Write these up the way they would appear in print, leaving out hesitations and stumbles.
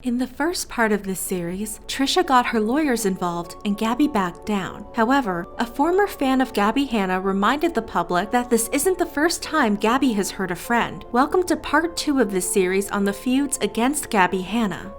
In the first part of this series, Trisha got her lawyers involved and Gabbie backed down. However, a former fan of Gabbie Hanna reminded the public that this isn't the first time Gabbie has hurt a friend. Welcome to part 2 of this series on the feuds against Gabbie Hanna.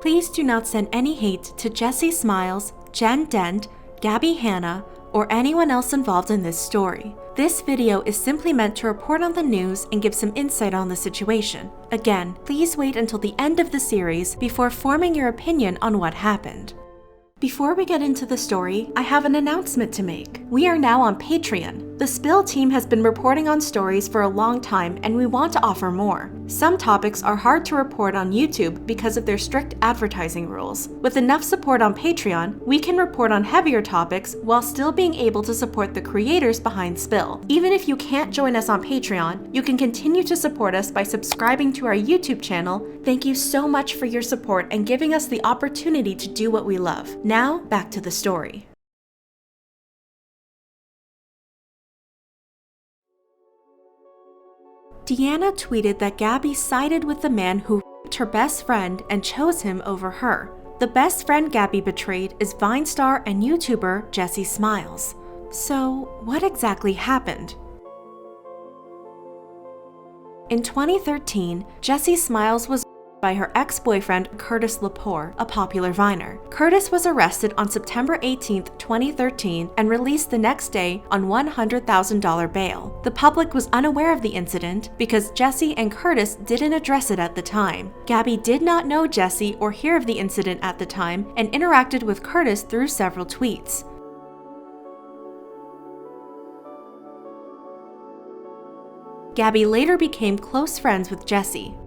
Please do not send any hate to Jessi Smiles, Dent, Gabbie Hanna, or anyone else involved in this story. This video is simply meant to report on the news and give some insight on the situation. Again, please wait until the end of the series before forming your opinion on what happened. Before we get into the story, I have an announcement to make. We are now on Patreon. The Spill team has been reporting on stories for a long time and we want to offer more. Some topics are hard to report on YouTube because of their strict advertising rules. With enough support on Patreon, we can report on heavier topics while still being able to support the creators behind Spill. Even if you can't join us on Patreon, you can continue to support us by subscribing to our YouTube channel. Thank you so much for your support and giving us the opportunity to do what we love. Now, back to the story. Deanna tweeted that Gabbie sided with the man who raped her best friend and chose him over her. The best friend Gabbie betrayed is Vine star and YouTuber Jessi Smiles. So, what exactly happened? In 2013, Jessi Smiles was by her ex-boyfriend Curtis Lepore, a popular Viner. Curtis was arrested on September 18, 2013 and released the next day on $100,000 bail. The public was unaware of the incident because Jessi and Curtis didn't address it at the time. Gabbie did not know Jessi or hear of the incident at the time and interacted with Curtis through several tweets. Gabbie later became close friends with Jessi.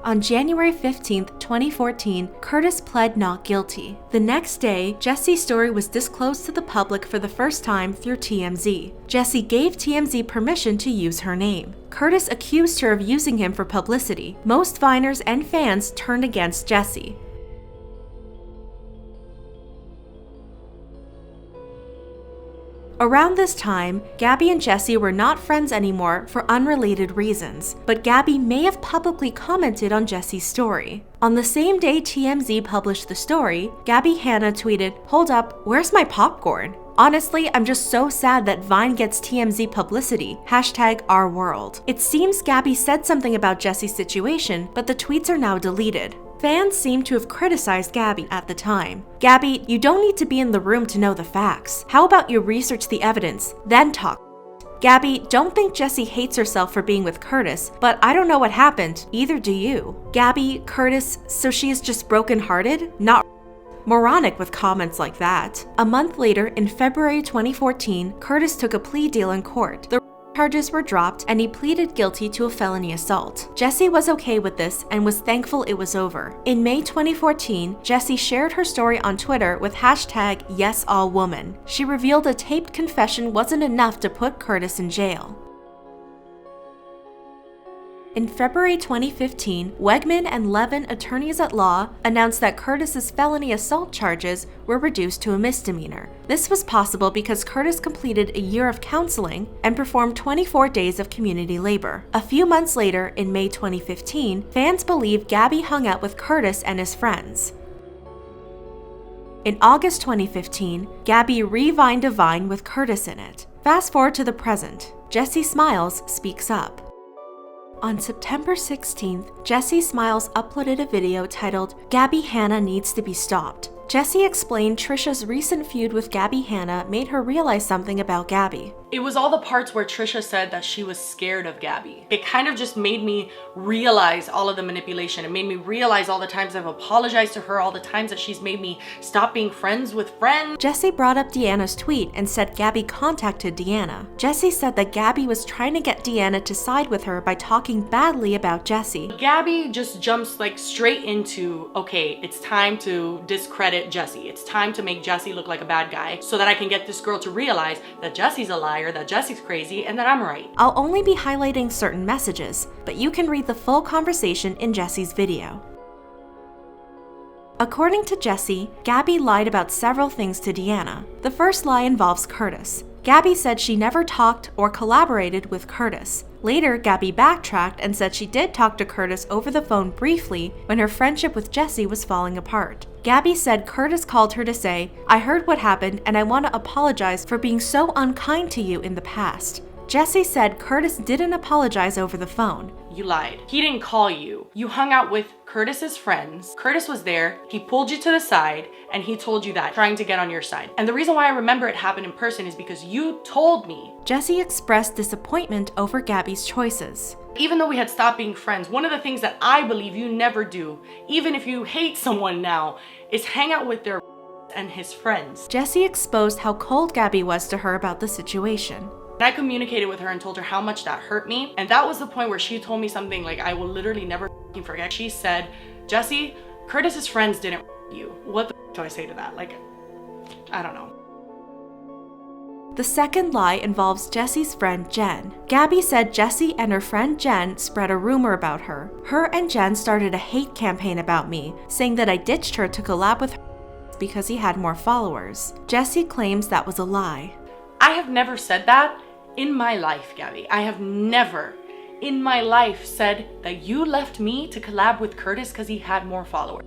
On January 15, 2014, Curtis pled not guilty. The next day, Jessi's story was disclosed to the public for the first time through TMZ. Jessi gave TMZ permission to use her name. Curtis accused her of using him for publicity. Most Viners and fans turned against Jessi. Around this time, Gabbie and Jessi were not friends anymore for unrelated reasons, but Gabbie may have publicly commented on Jessi's story. On the same day TMZ published the story, Gabbie Hanna tweeted, "Hold up, where's my popcorn? Honestly, I'm just so sad that Vine gets TMZ publicity, #OurWorld. It seems Gabbie said something about Jessi's situation, but the tweets are now deleted." Fans seem to have criticized Gabbie at the time. "Gabbie, you don't need to be in the room to know the facts. How about you research the evidence, then talk?" "Gabbie, don't think Jessi hates herself for being with Curtis, but I don't know what happened, either do you." "Gabbie, Curtis, so she is just broken-hearted? Not moronic with comments like that." A month later, in February 2014, Curtis took a plea deal in court. The charges were dropped and he pleaded guilty to a felony assault. Jessi was okay with this and was thankful it was over. In May 2014, Jessi shared her story on Twitter with #YesAllWoman. She revealed a taped confession wasn't enough to put Curtis in jail. In February 2015, Wegman and Levin attorneys at law announced that Curtis's felony assault charges were reduced to a misdemeanor. This was possible because Curtis completed a year of counseling and performed 24 days of community labor. A few months later, in May 2015, fans believe Gabbie hung out with Curtis and his friends. In August 2015, Gabbie revined a Vine with Curtis in it. Fast forward to the present, Jessi Smiles speaks up. On September 16th, Jessi Smiles uploaded a video titled, "Gabbie Hanna Needs to Be Stopped." Jessi explained Trisha's recent feud with Gabbie Hanna made her realize something about Gabbie. It was all the parts where Trisha said that she was scared of Gabbie. It kind of just made me realize all of the manipulation. It made me realize all the times I've apologized to her, all the times that she's made me stop being friends with friends. Jessi brought up Deanna's tweet and said Gabbie contacted Deanna. Jessi said that Gabbie was trying to get Deanna to side with her by talking badly about Jessi. Gabbie just jumps straight into, okay, it's time to discredit Jessi. It's time to make Jessi look like a bad guy so that I can get this girl to realize that Jessi's a liar, that Jessi's crazy, and that I'm right. I'll only be highlighting certain messages, but you can read the full conversation in Jessi's video. According to Jessi, Gabbie lied about several things to Deanna. The first lie involves Curtis. Gabbie said she never talked or collaborated with Curtis. Later, Gabbie backtracked and said she did talk to Curtis over the phone briefly when her friendship with Jessi was falling apart. Gabbie said Curtis called her to say, "I heard what happened and I want to apologize for being so unkind to you in the past." Jessi said Curtis didn't apologize over the phone. You lied. He didn't call you. You hung out with Curtis's friends. Curtis was there. He pulled you to the side and he told you that, trying to get on your side. And the reason why I remember it happened in person is because you told me. Jessi expressed disappointment over Gabbie's choices. Even though we had stopped being friends, one of the things that I believe you never do, even if you hate someone now, is hang out with their and his friends. Jessi exposed how cold Gabbie was to her about the situation. I communicated with her and told her how much that hurt me. And that was the point where she told me something like I will literally never forget. She said, "Jessi, Curtis's friends didn't you." What the do I say to that? Like, I don't know. The second lie involves Jessi's friend Jen. Gabbie said Jessi and her friend Jen spread a rumor about her. Her and Jen started a hate campaign about me, saying that I ditched her to collab with her because he had more followers. Jessi claims that was a lie. I have never said that in my life, Gabbie. I have never in my life said that you left me to collab with Curtis because he had more followers.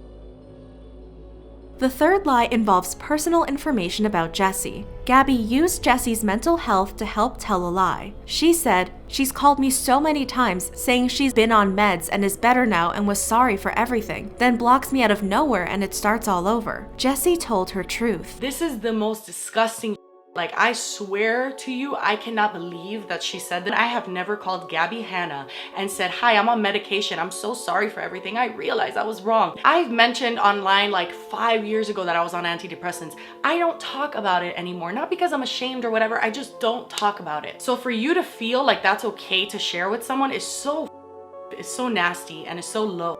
The third lie involves personal information about Jessi. Gabbie used Jessi's mental health to help tell a lie. She said, "She's called me so many times saying she's been on meds and is better now and was sorry for everything, then blocks me out of nowhere and it starts all over." Jessi told her truth. This is the most disgusting. Like, I swear to you, I cannot believe that she said that. I have never called Gabbie Hanna and said, "Hi, I'm on medication. I'm so sorry for everything. I realized I was wrong." I've mentioned online like 5 years ago that I was on antidepressants. I don't talk about it anymore. Not because I'm ashamed or whatever. I just don't talk about it. So for you to feel like that's okay to share with someone is so nasty and is so low.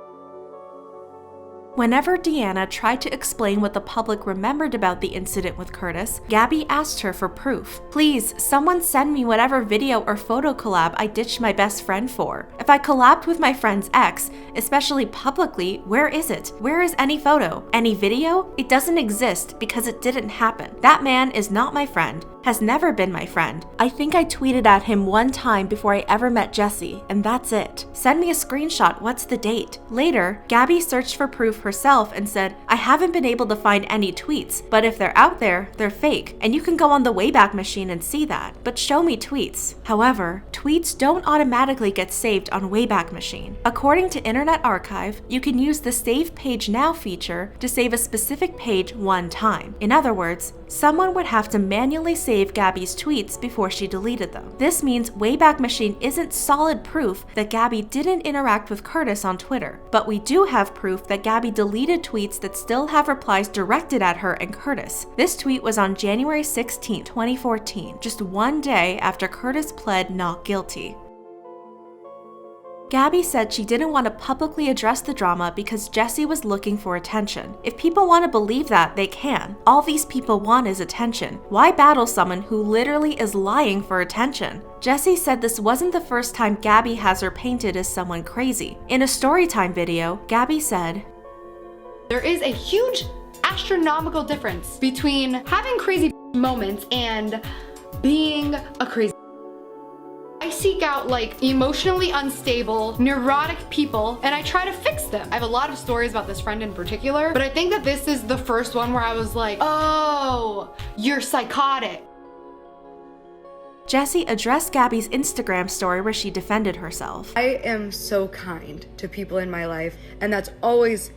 Whenever Deanna tried to explain what the public remembered about the incident with Curtis, Gabbie asked her for proof. "Please, someone send me whatever video or photo collab I ditched my best friend for. If I collabed with my friend's ex, especially publicly, where is it? Where is any photo? Any video? It doesn't exist because it didn't happen. That man is not my friend. Has never been my friend. I think I tweeted at him one time before I ever met Jessi, and that's it. Send me a screenshot, what's the date?" Later, Gabbie searched for proof herself and said, "I haven't been able to find any tweets, but if they're out there, they're fake, and you can go on the Wayback Machine and see that, but show me tweets." However, tweets don't automatically get saved on Wayback Machine. According to Internet Archive, you can use the Save Page Now feature to save a specific page one time. In other words, someone would have to manually save Gabbie's tweets before she deleted them. This means Wayback Machine isn't solid proof that Gabbie didn't interact with Curtis on Twitter, but we do have proof that Gabbie deleted tweets that still have replies directed at her and Curtis. This tweet was on January 16, 2014, just one day after Curtis pled not guilty. Gabbie said she didn't want to publicly address the drama because Jessi was looking for attention. If people want to believe that, they can. All these people want is attention. Why battle someone who literally is lying for attention? Jessi said this wasn't the first time Gabbie has her painted as someone crazy. In a storytime video, Gabbie said, "There is a huge astronomical difference between having crazy moments and being a crazy. I seek out like emotionally unstable, neurotic people and I try to fix them." I have a lot of stories about this friend in particular, but I think that this is the first one where I was like, "Oh, you're psychotic." Jessi addressed Gabbie's Instagram story where she defended herself. "I am so kind to people in my life, and that's always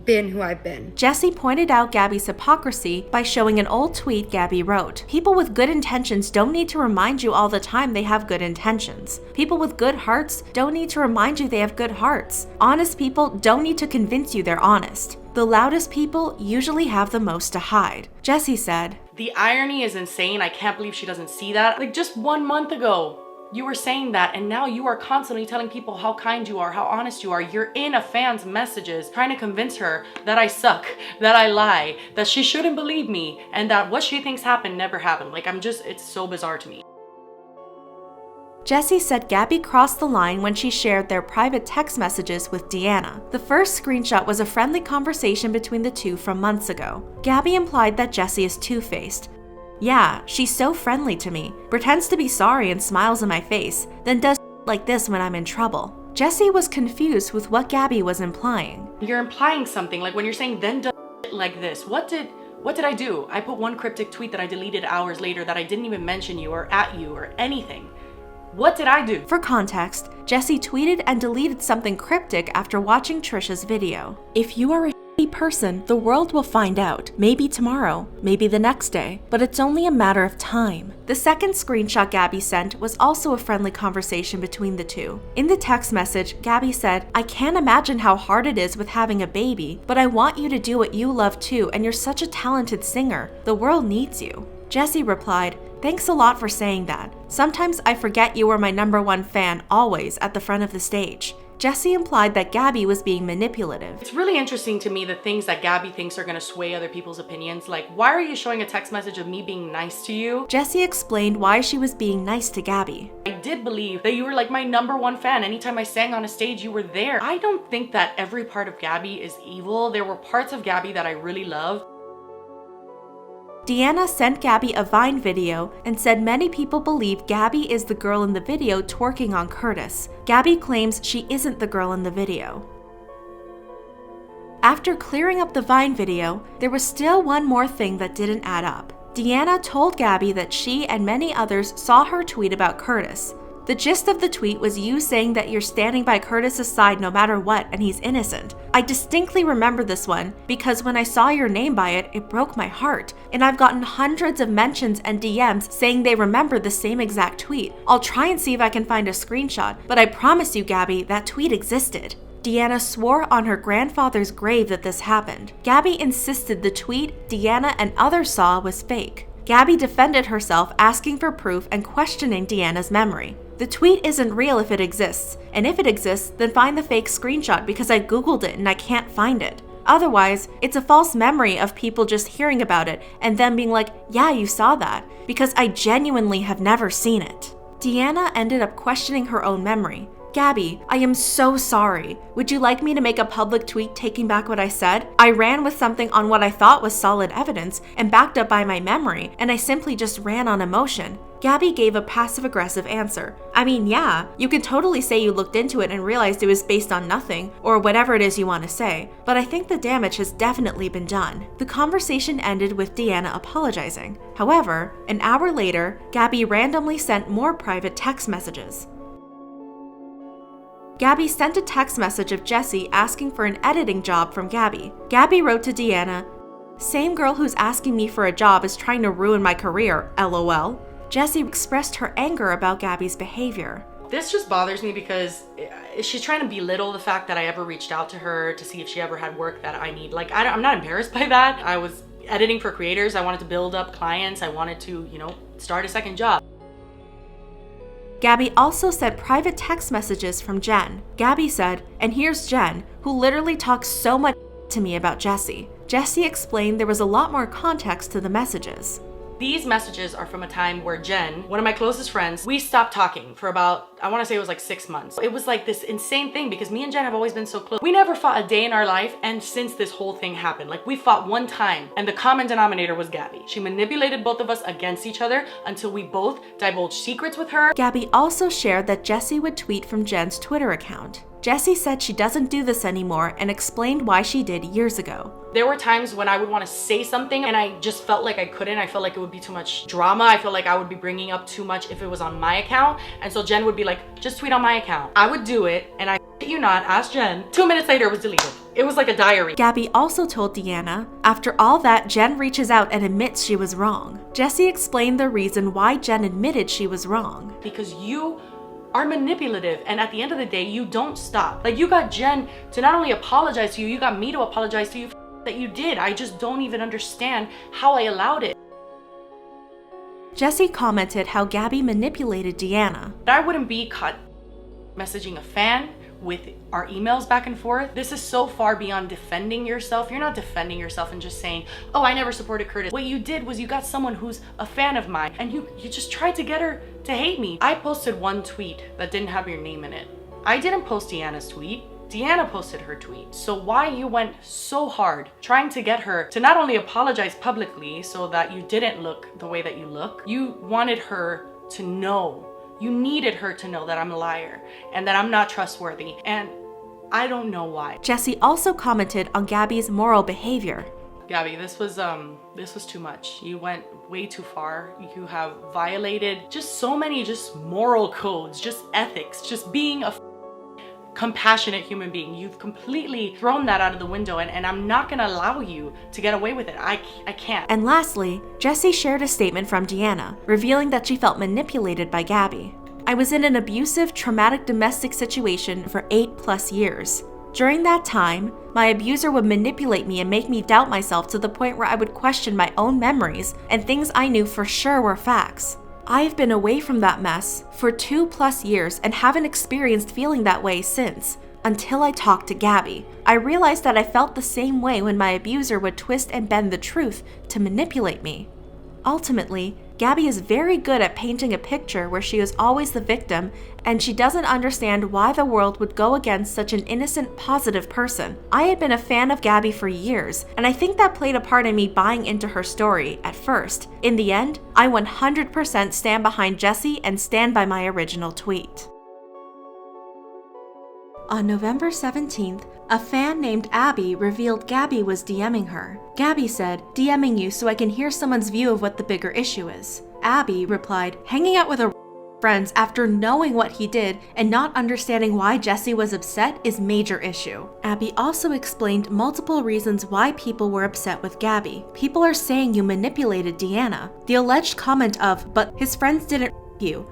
been who I've been." Jessi pointed out Gabbie's hypocrisy by showing an old tweet Gabbie wrote. "People with good intentions don't need to remind you all the time they have good intentions. People with good hearts don't need to remind you they have good hearts. Honest people don't need to convince you they're honest. The loudest people usually have the most to hide." Jessi said, The irony is insane. I can't believe she doesn't see that. Like, just 1 month ago, you were saying that, and now you are constantly telling people how kind you are, how honest you are. You're in a fan's messages trying to convince her that I suck, that I lie, that she shouldn't believe me, and that what she thinks happened never happened. Like, it's so bizarre to me. Jessi said Gabbie crossed the line when she shared their private text messages with Deanna. The first screenshot was a friendly conversation between the two from months ago. Gabbie implied that Jessi is two-faced. "Yeah, she's so friendly to me, pretends to be sorry and smiles in my face, then does like this when I'm in trouble. Jessi was confused with what Gabbie was implying. You're implying something, like when you're saying then does like this. What did I do? I put one cryptic tweet that I deleted hours later that I didn't even mention you or at you or anything. What did I do? For context, Jessi tweeted and deleted something cryptic after watching Trisha's video. If you are a shitty person, the world will find out. Maybe tomorrow, maybe the next day, but it's only a matter of time. The second screenshot Gabbie sent was also a friendly conversation between the two. In the text message, Gabbie said, "I can't imagine how hard it is with having a baby, but I want you to do what you love too, and you're such a talented singer. The world needs you." Jessi replied, "Thanks a lot for saying that. Sometimes I forget you were my #1 fan always at the front of the stage." Jessi implied that Gabbie was being manipulative. It's really interesting to me the things that Gabbie thinks are gonna sway other people's opinions. Like, why are you showing a text message of me being nice to you? Jessi explained why she was being nice to Gabbie. I did believe that you were like my #1 fan. Anytime I sang on a stage, you were there. I don't think that every part of Gabbie is evil. There were parts of Gabbie that I really love. Deanna sent Gabbie a Vine video and said many people believe Gabbie is the girl in the video twerking on Curtis. Gabbie claims she isn't the girl in the video. After clearing up the Vine video, there was still one more thing that didn't add up. Deanna told Gabbie that she and many others saw her tweet about Curtis. The gist of the tweet was you saying that you're standing by Curtis's side no matter what and he's innocent. I distinctly remember this one because when I saw your name by it, it broke my heart. And I've gotten hundreds of mentions and DMs saying they remember the same exact tweet. I'll try and see if I can find a screenshot, but I promise you, Gabbie, that tweet existed. Deanna swore on her grandfather's grave that this happened. Gabbie insisted the tweet Deanna and others saw was fake. Gabbie defended herself, asking for proof and questioning Deanna's memory. The tweet isn't real if it exists, and if it exists, then find the fake screenshot because I googled it and I can't find it. Otherwise, it's a false memory of people just hearing about it and then being like, yeah, you saw that, because I genuinely have never seen it. Deanna ended up questioning her own memory. Gabbie, I am so sorry. Would you like me to make a public tweet taking back what I said? I ran with something on what I thought was solid evidence and backed up by my memory, and I simply just ran on emotion. Gabbie gave a passive-aggressive answer. I mean, yeah, you can totally say you looked into it and realized it was based on nothing, or whatever it is you want to say, but I think the damage has definitely been done. The conversation ended with Deanna apologizing. However, an hour later, Gabbie randomly sent more private text messages. Gabbie sent a text message of Jessi asking for an editing job from Gabbie. Gabbie wrote to Deanna, "Same girl who's asking me for a job is trying to ruin my career, lol." Jessi expressed her anger about Gabbie's behavior. This just bothers me because she's trying to belittle the fact that I ever reached out to her to see if she ever had work that I need. Like, I'm not embarrassed by that. I was editing for creators. I wanted to build up clients. I wanted to, start a second job. Gabbie also sent private text messages from Jen. Gabbie said, and here's Jen, who literally talks so much to me about Jessi. Jessi explained there was a lot more context to the messages. These messages are from a time where Jen, one of my closest friends, we stopped talking for about, I want to say it was like 6 months. It was like this insane thing because me and Jen have always been so close. We never fought a day in our life, and since this whole thing happened, like we fought one time and the common denominator was Gabbie. She manipulated both of us against each other until we both divulged secrets with her. Gabbie also shared that Jessi would tweet from Jen's Twitter account. Jessi said she doesn't do this anymore and explained why she did years ago. There were times when I would want to say something and I just felt like I couldn't. I felt like it would be too much drama. I felt like I would be bringing up too much if it was on my account. And so Jen would be like, just tweet on my account. I would do it and I shit you not, ask Jen. 2 minutes later it was deleted. It was like a diary. Gabbie also told Deanna, after all that, Jen reaches out and admits she was wrong. Jessi explained the reason why Jen admitted she was wrong. Because you are manipulative, and at the end of the day, you don't stop. Like, you got Jen to not only apologize to you, you got me to apologize to you for that you did. I just don't even understand how I allowed it. Jessi commented how Gabbie manipulated Deanna. I wouldn't be caught messaging a fan with our emails back and forth. This is so far beyond defending yourself. You're not defending yourself and just saying, oh, I never supported Curtis. What you did was you got someone who's a fan of mine and you just tried to get her to hate me. I posted one tweet that didn't have your name in it. I didn't post Deanna's tweet. Deanna posted her tweet. So why you went so hard trying to get her to not only apologize publicly so that you didn't look the way that you look, you wanted her to know You needed her to know that I'm a liar and that I'm not trustworthy, and I don't know why. Jessi also commented on Gabbie's moral behavior. Gabbie, this was too much. You went way too far. You have violated just so many moral codes, just ethics, just being a compassionate human being. You've completely thrown that out of the window, and I'm not gonna allow you to get away with it. I can't. And lastly, Jessi shared a statement from Deanna, revealing that she felt manipulated by Gabbie. I was in an abusive, traumatic domestic situation for 8+ years. During that time, my abuser would manipulate me and make me doubt myself to the point where I would question my own memories and things I knew for sure were facts. I've been away from that mess for 2+ years and haven't experienced feeling that way since, until I talked to Gabbie. I realized that I felt the same way when my abuser would twist and bend the truth to manipulate me. Ultimately, Gabbie is very good at painting a picture where she is always the victim, and she doesn't understand why the world would go against such an innocent, positive person. I had been a fan of Gabbie for years, and I think that played a part in me buying into her story at first. In the end, I 100% stand behind Jessi and stand by my original tweet. On November 17th, a fan named Abby revealed Gabbie was DMing her. Gabbie said, "DMing you so I can hear someone's view of what the bigger issue is." Abby replied, "Hanging out with her friends after knowing what he did and not understanding why Jessi was upset is major issue." Abby also explained multiple reasons why people were upset with Gabbie. People are saying you manipulated Deanna. The alleged comment of, "but his friends didn't you."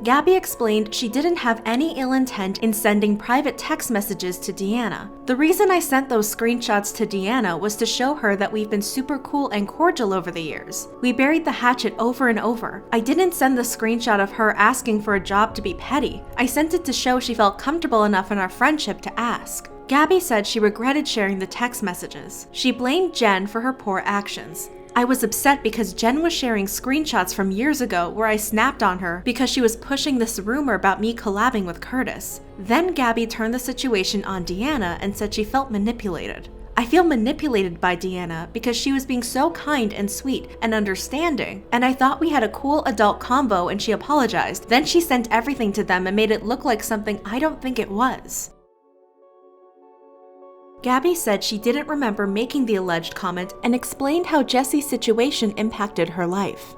Gabbie explained she didn't have any ill intent in sending private text messages to Deanna. "The reason I sent those screenshots to Deanna was to show her that we've been super cool and cordial over the years. We buried the hatchet over and over. I didn't send the screenshot of her asking for a job to be petty. I sent it to show she felt comfortable enough in our friendship to ask." Gabbie said she regretted sharing the text messages. She blamed Jen for her poor actions. "I was upset because Jen was sharing screenshots from years ago where I snapped on her because she was pushing this rumor about me collabing with Curtis." Then Gabbie turned the situation on Deanna and said she felt manipulated. "I feel manipulated by Deanna because she was being so kind and sweet and understanding, and I thought we had a cool adult combo and she apologized. Then she sent everything to them and made it look like something I don't think it was." Gabbie said she didn't remember making the alleged comment and explained how Jessi's situation impacted her life.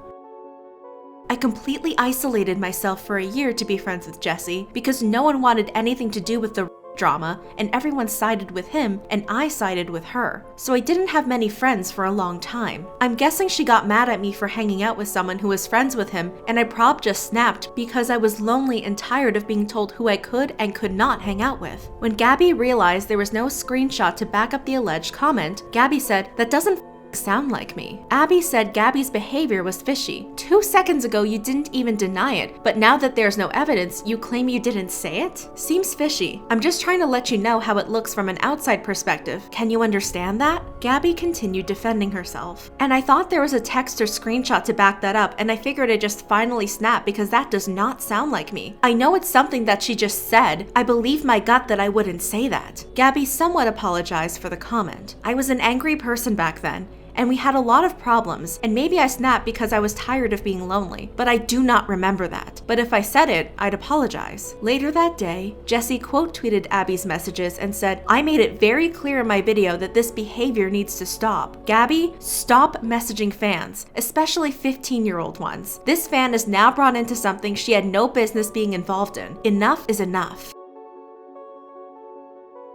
"I completely isolated myself for a year to be friends with Jessi because no one wanted anything to do with the drama, and everyone sided with him and I sided with her. So I didn't have many friends for a long time. I'm guessing she got mad at me for hanging out with someone who was friends with him, and I prob just snapped because I was lonely and tired of being told who I could and could not hang out with." When Gabbie realized there was no screenshot to back up the alleged comment, Gabbie said, "That doesn't sound like me." Abby said Gabbie's behavior was fishy. 2 seconds ago you didn't even deny it, but now that there's no evidence, you claim you didn't say it? Seems fishy. I'm just trying to let you know how it looks from an outside perspective. Can you understand that? Gabbie continued defending herself. "And I thought there was a text or screenshot to back that up, and I figured I just finally snapped because that does not sound like me. I know it's something that she just said. I believe my gut that I wouldn't say that." Gabbie somewhat apologized for the comment. "I was an angry person back then, and we had a lot of problems, and maybe I snapped because I was tired of being lonely, but I do not remember that. But if I said it, I'd apologize." Later that day, Jessi quote tweeted Abby's messages and said, "I made it very clear in my video that this behavior needs to stop. Gabbie, stop messaging fans, especially 15-year-old ones. This fan is now brought into something she had no business being involved in. Enough is enough."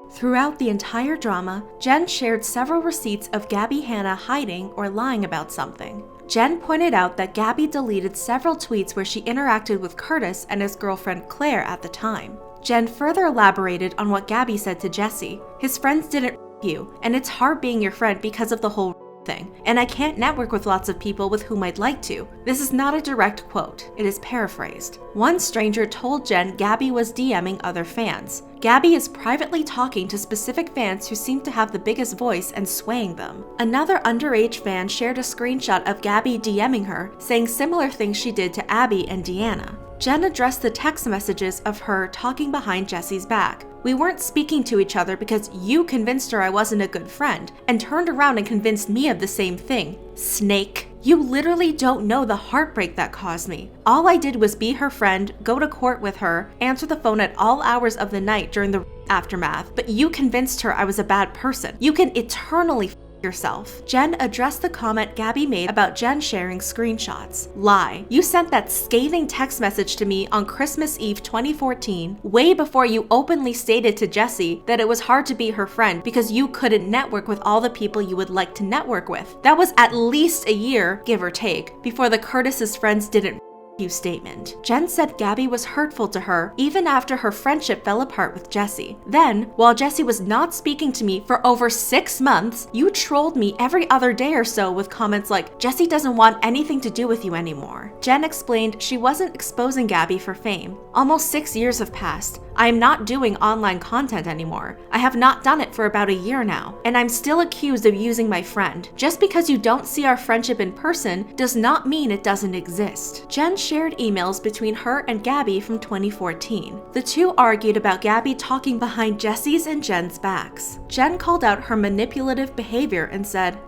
Throughout the entire drama, Jen shared several receipts of Gabbie Hanna hiding or lying about something. Jen pointed out that Gabbie deleted several tweets where she interacted with Curtis and his girlfriend Claire at the time. Jen further elaborated on what Gabbie said to Jessi. "His friends didn't you, and it's hard being your friend because of the whole thing, and I can't network with lots of people with whom I'd like to." This is not a direct quote, it is paraphrased. One stranger told Jen Gabbie was DMing other fans. Gabbie is privately talking to specific fans who seem to have the biggest voice and swaying them. Another underage fan shared a screenshot of Gabbie DMing her, saying similar things she did to Abby and Deanna. Jen addressed the text messages of her talking behind Jessi's back. "We weren't speaking to each other because you convinced her I wasn't a good friend, and turned around and convinced me of the same thing. Snake. You literally don't know the heartbreak that caused me. All I did was be her friend, go to court with her, answer the phone at all hours of the night during the aftermath, but you convinced her I was a bad person. You can eternally yourself. Jen addressed the comment Gabbie made about Jen sharing screenshots. Lie. You sent that scathing text message to me on Christmas Eve 2014, way before you openly stated to Jessi that it was hard to be her friend because you couldn't network with all the people you would like to network with. That was at least a year, give or take, before the Curtis's friends didn't you statement. Jen said Gabbie was hurtful to her even after her friendship fell apart with Jessi. Then, while Jessi was not speaking to me for over 6 months, you trolled me every other day or so with comments like, Jessi doesn't want anything to do with you anymore. Jen explained she wasn't exposing Gabbie for fame. Almost 6 years have passed. I am not doing online content anymore. I have not done it for about a year now, and I'm still accused of using my friend. Just because you don't see our friendship in person does not mean it doesn't exist. Jen shared emails between her and Gabbie from 2014. The two argued about Gabbie talking behind Jessi's and Jen's backs. Jen called out her manipulative behavior and said,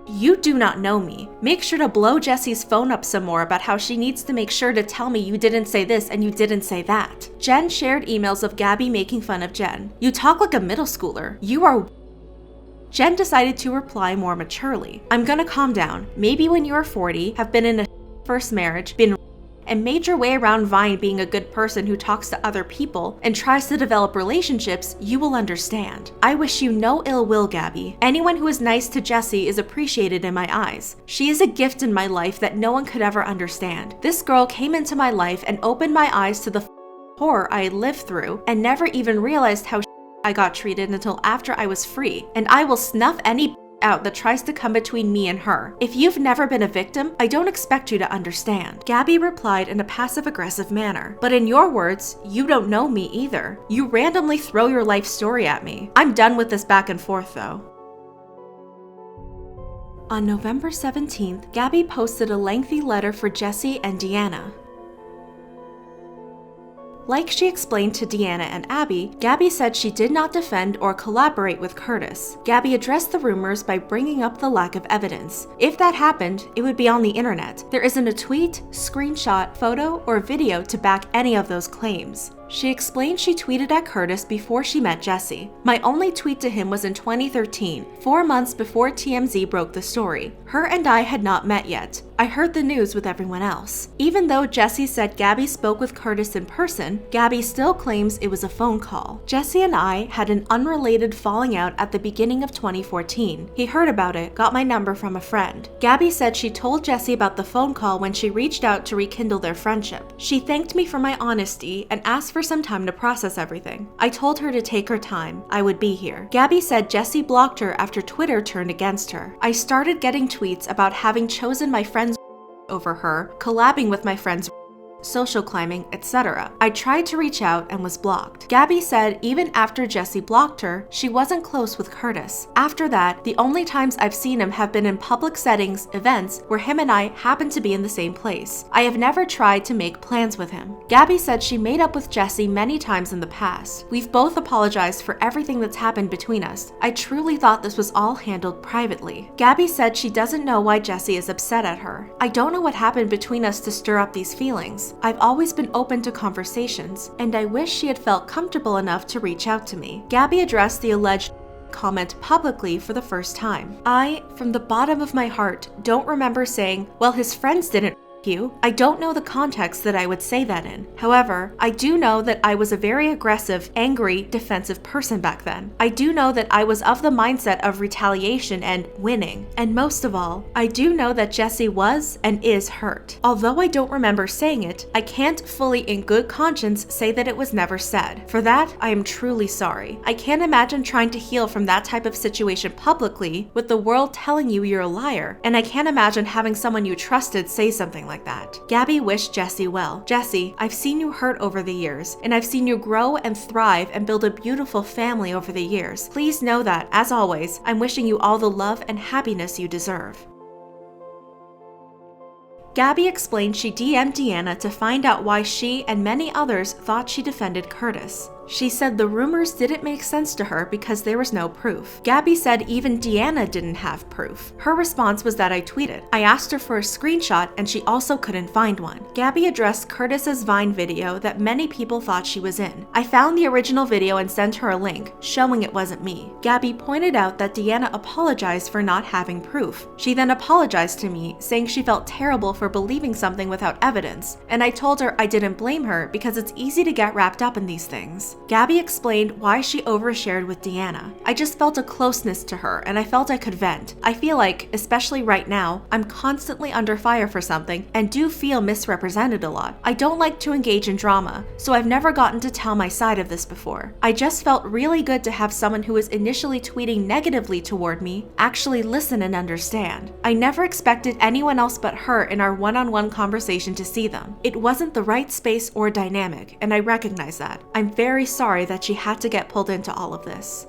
"You do not know me. Make sure to blow Jessi's phone up some more about how she needs to make sure to tell me you didn't say this and you didn't say that." Jen shared emails of Gabbie making fun of Jen. "You talk like a middle schooler. You are..." Jen decided to reply more maturely. "I'm gonna calm down. Maybe when you are 40, have been in a first marriage, been and made your way around Vine being a good person who talks to other people and tries to develop relationships, you will understand. I wish you no ill will, Gabbie. Anyone who is nice to Jessi is appreciated in my eyes. She is a gift in my life that no one could ever understand. This girl came into my life and opened my eyes to the horror I had lived through and never even realized how I got treated until after I was free, and I will snuff any out that tries to come between me and her. If you've never been a victim, I don't expect you to understand." Gabbie replied in a passive-aggressive manner. "But in your words, you don't know me either. You randomly throw your life story at me. I'm done with this back and forth though." On November 17th, Gabbie posted a lengthy letter for Jessi and Deanna. Like she explained to Deanna and Abby, Gabbie said she did not defend or collaborate with Curtis. Gabbie addressed the rumors by bringing up the lack of evidence. If that happened, it would be on the internet. There isn't a tweet, screenshot, photo, or video to back any of those claims. She explained she tweeted at Curtis before she met Jessi. "My only tweet to him was in 2013, 4 months before TMZ broke the story. Her and I had not met yet. I heard the news with everyone else." Even though Jessi said Gabbie spoke with Curtis in person, Gabbie still claims it was a phone call. "Jessi and I had an unrelated falling out at the beginning of 2014. He heard about it, got my number from a friend." Gabbie said she told Jessi about the phone call when she reached out to rekindle their friendship. "She thanked me for my honesty and asked for some time to process everything. I told her to take her time. I would be here." Gabbie said Jessi blocked her after Twitter turned against her. "I started getting tweets about having chosen my friends over her, collabing with my friends, social climbing, etc. I tried to reach out and was blocked." Gabbie said even after Jessi blocked her, she wasn't close with Curtis. "After that, the only times I've seen him have been in public settings, events, where him and I happen to be in the same place. I have never tried to make plans with him." Gabbie said she made up with Jessi many times in the past. "We've both apologized for everything that's happened between us. I truly thought this was all handled privately." Gabbie said she doesn't know why Jessi is upset at her. "I don't know what happened between us to stir up these feelings. I've always been open to conversations, and I wish she had felt comfortable enough to reach out to me." Gabbie addressed the alleged comment publicly for the first time. "I, from the bottom of my heart, don't remember saying, well, his friends didn't you. I don't know the context that I would say that in. However, I do know that I was a very aggressive, angry, defensive person back then. I do know that I was of the mindset of retaliation and winning. And most of all, I do know that Jessi was and is hurt. Although I don't remember saying it, I can't fully in good conscience say that it was never said. For that, I am truly sorry. I can't imagine trying to heal from that type of situation publicly with the world telling you you're a liar, and I can't imagine having someone you trusted say something like that." Gabbie wished Jessi well. "Jessi, I've seen you hurt over the years, and I've seen you grow and thrive and build a beautiful family over the years. Please know that, as always, I'm wishing you all the love and happiness you deserve." Gabbie explained she DM'd Deanna to find out why she and many others thought she defended Curtis. She said the rumors didn't make sense to her because there was no proof. Gabbie said even Deanna didn't have proof. Her response was that I tweeted. I asked her for a screenshot and she also couldn't find one. Gabbie addressed Curtis's Vine video that many people thought she was in. I found the original video and sent her a link, showing it wasn't me. Gabbie pointed out that Deanna apologized for not having proof. She then apologized to me, saying she felt terrible for believing something without evidence, and I told her I didn't blame her because it's easy to get wrapped up in these things. Gabbie explained why she overshared with Deanna. I just felt a closeness to her and I felt I could vent. I feel like, especially right now, I'm constantly under fire for something and do feel misrepresented a lot. I don't like to engage in drama, so I've never gotten to tell my side of this before. I just felt really good to have someone who was initially tweeting negatively toward me actually listen and understand. I never expected anyone else but her in our one-on-one conversation to see them. It wasn't the right space or dynamic, and I recognize that. I'm very sorry that she had to get pulled into all of this.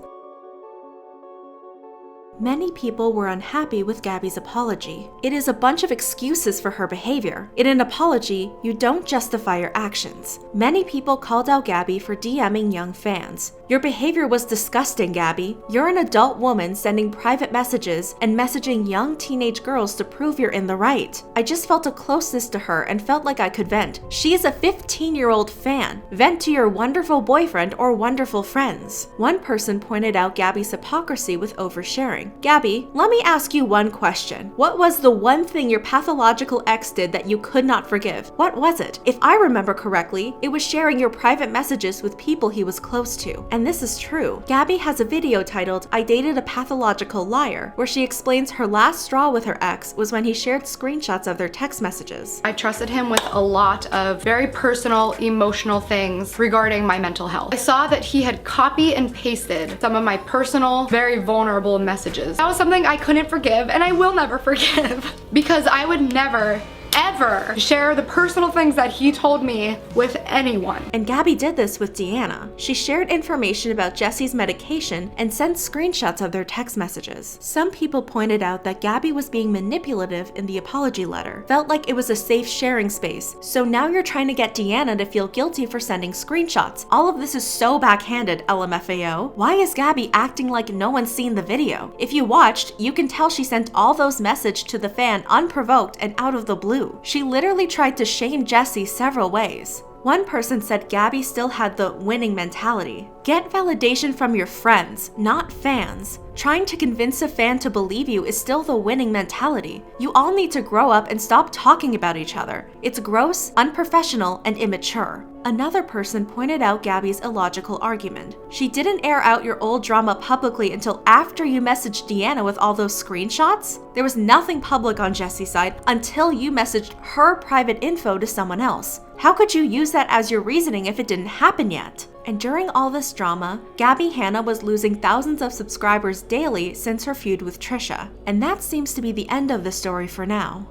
Many people were unhappy with Gabbie's apology. It is a bunch of excuses for her behavior. In an apology, you don't justify your actions. Many people called out Gabbie for DMing young fans. Your behavior was disgusting, Gabbie. You're an adult woman sending private messages and messaging young teenage girls to prove you're in the right. I just felt a closeness to her and felt like I could vent. She is a 15-year-old fan. Vent to your wonderful boyfriend or wonderful friends. One person pointed out Gabbie's hypocrisy with oversharing. Gabbie, let me ask you one question. What was the one thing your pathological ex did that you could not forgive? What was it? If I remember correctly, it was sharing your private messages with people he was close to. And this is true. Gabbie has a video titled, I Dated a Pathological Liar, where she explains her last straw with her ex was when he shared screenshots of their text messages. I trusted him with a lot of very personal, emotional things regarding my mental health. I saw that he had copy and pasted some of my personal, very vulnerable messages. That was something I couldn't forgive, and I will never forgive because I would never ever share the personal things that he told me with anyone. And Gabbie did this with Deanna. She shared information about Jessi's medication and sent screenshots of their text messages. Some people pointed out that Gabbie was being manipulative in the apology letter, felt like it was a safe sharing space. So now you're trying to get Deanna to feel guilty for sending screenshots. All of this is so backhanded, LMFAO. Why is Gabbie acting like no one's seen the video? If you watched, you can tell she sent all those messages to the fan unprovoked and out of the blue. She literally tried to shame Jessi several ways. One person said Gabbie still had the winning mentality. Get validation from your friends, not fans. Trying to convince a fan to believe you is still the winning mentality. You all need to grow up and stop talking about each other. It's gross, unprofessional, and immature. Another person pointed out Gabbie's illogical argument. She didn't air out your old drama publicly until after you messaged Deanna with all those screenshots? There was nothing public on Jessi's side until you messaged her private info to someone else. How could you use that as your reasoning if it didn't happen yet? And during all this drama, Gabbie Hanna was losing thousands of subscribers daily since her feud with Trisha. And that seems to be the end of the story for now.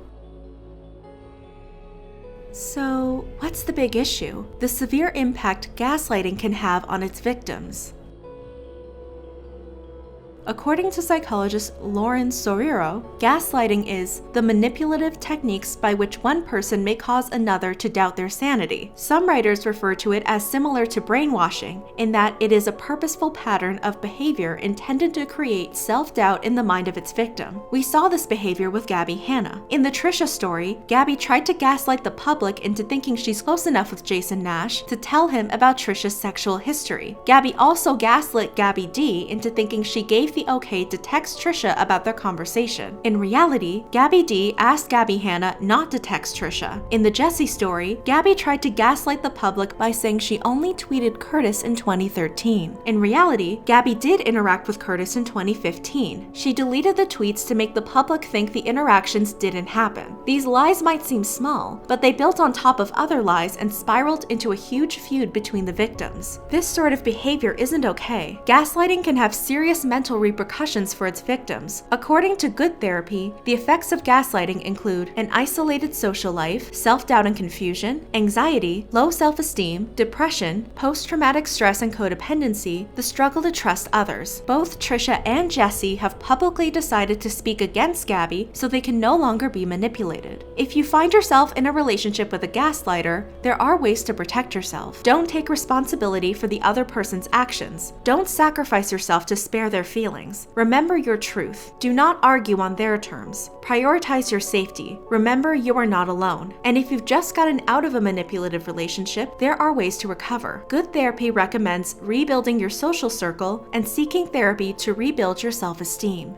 So, what's the big issue? The severe impact gaslighting can have on its victims. According to psychologist Lauren Soriro, gaslighting is the manipulative techniques by which one person may cause another to doubt their sanity. Some writers refer to it as similar to brainwashing, in that it is a purposeful pattern of behavior intended to create self-doubt in the mind of its victim. We saw this behavior with Gabbie Hanna. In the Trisha story, Gabbie tried to gaslight the public into thinking she's close enough with Jason Nash to tell him about Trisha's sexual history. Gabbie also gaslit Gabbie D into thinking she gave the okay to text Trisha about their conversation. In reality, Gabbie D asked Gabbie Hanna not to text Trisha. In the Jessi story, Gabbie tried to gaslight the public by saying she only tweeted Curtis in 2013. In reality, Gabbie did interact with Curtis in 2015. She deleted the tweets to make the public think the interactions didn't happen. These lies might seem small, but they built on top of other lies and spiraled into a huge feud between the victims. This sort of behavior isn't okay. Gaslighting can have serious mental repercussions for its victims. According to Good Therapy, the effects of gaslighting include an isolated social life, self-doubt and confusion, anxiety, low self-esteem, depression, post-traumatic stress and codependency, the struggle to trust others. Both Trisha and Jessi have publicly decided to speak against Gabbie so they can no longer be manipulated. If you find yourself in a relationship with a gaslighter, there are ways to protect yourself. Don't take responsibility for the other person's actions. Don't sacrifice yourself to spare their feelings. Remember your truth. Do not argue on their terms. Prioritize your safety. Remember you are not alone. And if you've just gotten out of a manipulative relationship, there are ways to recover. Good Therapy recommends rebuilding your social circle and seeking therapy to rebuild your self-esteem.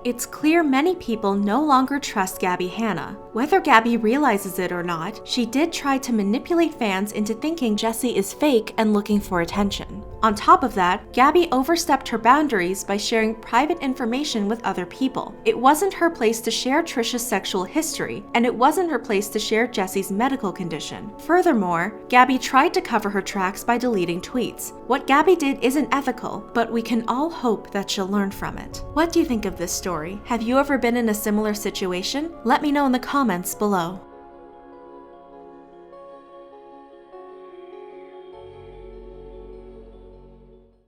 It's clear many people no longer trust Gabbie Hanna. Whether Gabbie realizes it or not, she did try to manipulate fans into thinking Jessi is fake and looking for attention. On top of that, Gabbie overstepped her boundaries by sharing private information with other people. It wasn't her place to share Trisha's sexual history, and it wasn't her place to share Jessi's medical condition. Furthermore, Gabbie tried to cover her tracks by deleting tweets. What Gabbie did isn't ethical, but we can all hope that she'll learn from it. What do you think of this story? Have you ever been in a similar situation? Let me know in the comments below.